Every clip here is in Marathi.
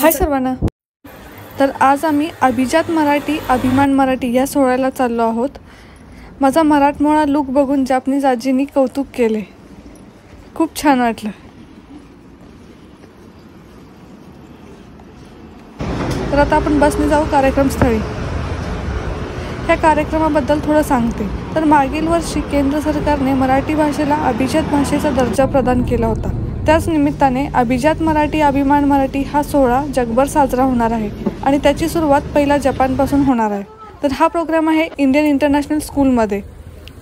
हाय सर्वांना। तर आज आम्ही अभिजात मराठी अभिमान मराठी या सोहळ्याला चाललो आहोत। माझा मराठमोळा लुक बघून जापनीज आजींनी कौतुक केले, खूप छान वाटलं। तर आता आपण बसने जाऊ कार्यक्रमस्थळी। ह्या कार्यक्रमाबद्दल थोडं सांगते। तर मागील वर्षी केंद्र सरकारने मराठी भाषेला अभिजात भाषेचा दर्जा प्रदान केला होता। त्याच निमित्ताने अभिजात मराठी अभिमान मराठी हा सोहळा जगभर साजरा होणार आहे आणि त्याची सुरुवात पहिला जपानपासून होणार आहे। तर हा प्रोग्राम आहे इंडियन इंटरनॅशनल स्कूलमध्ये।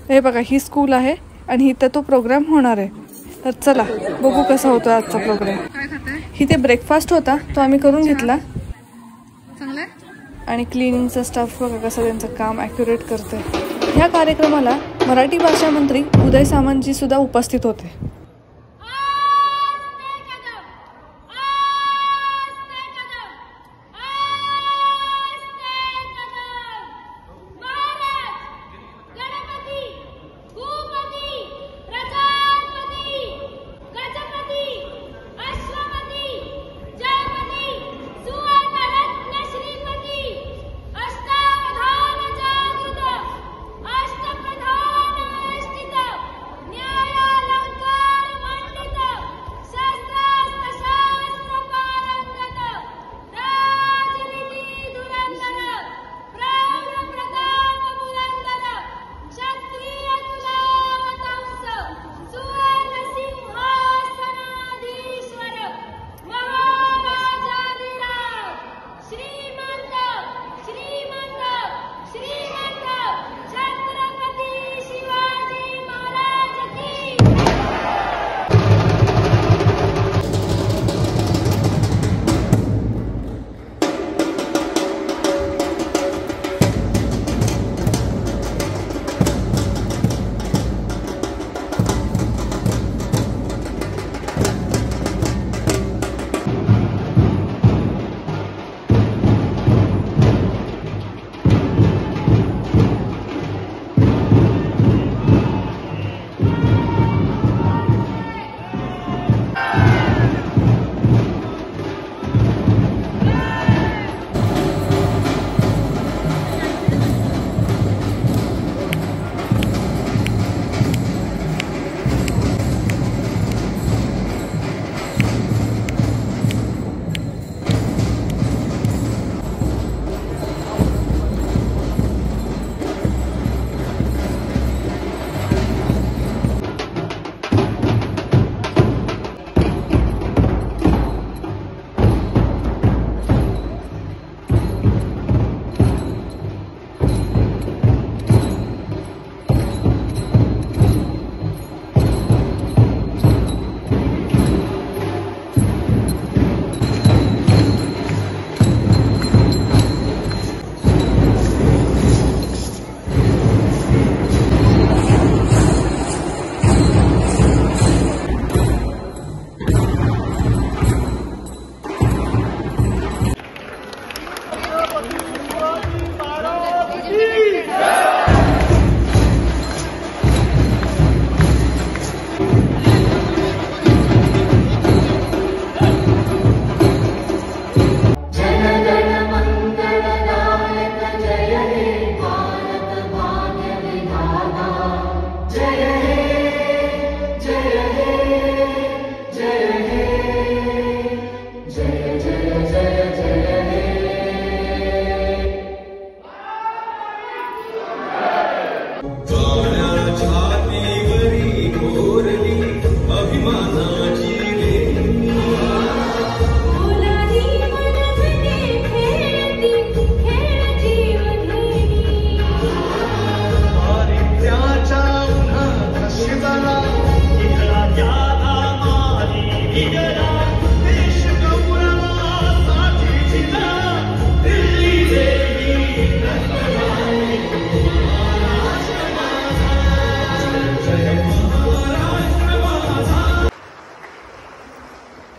हे बघा, ही स्कूल आहे आणि इथं तो प्रोग्राम होणार आहे। तर चला बघू कसा होतो आजचा प्रोग्राम। इथे ब्रेकफास्ट होता, तो आम्ही करून घेतला। आणि क्लिनिंगचा स्टाफ बघा कसं त्यांचं काम ॲक्युरेट करते। ह्या कार्यक्रमाला मराठी भाषा मंत्री उदय सामंतजी सुद्धा उपस्थित होते।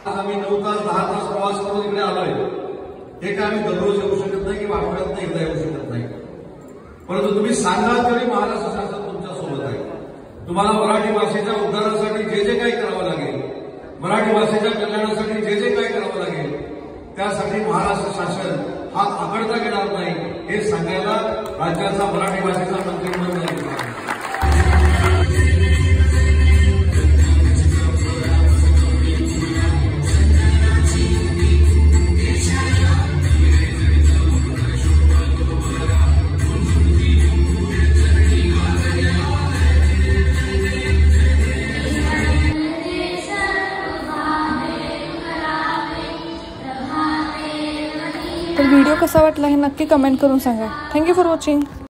आम्ही 9 तास 10 तास प्रवास करून इकडे आलोय। हे काय आम्ही दररोज येऊ शकत नाही किंवा आठवड्यात एकदा येऊ शकत नाही, परंतु तुम्ही सांगाल तरी महाराष्ट्र शासन तुमच्या सोबत आहे। तुम्हाला मराठी भाषेच्या उद्धारासाठी जे जे काही करावं लागेल, मराठी भाषेच्या कल्याणासाठी जे जे काही करावं लागेल त्यासाठी महाराष्ट्र शासन हात आकडता घेणार नाही हे सांगायला राज्याचा मराठी भाषेचा मंत्रिमंडळ आहे. तर व्हिडिओ कसा वाटला हे नक्की कमेंट करून सांगा. Thank you for watching.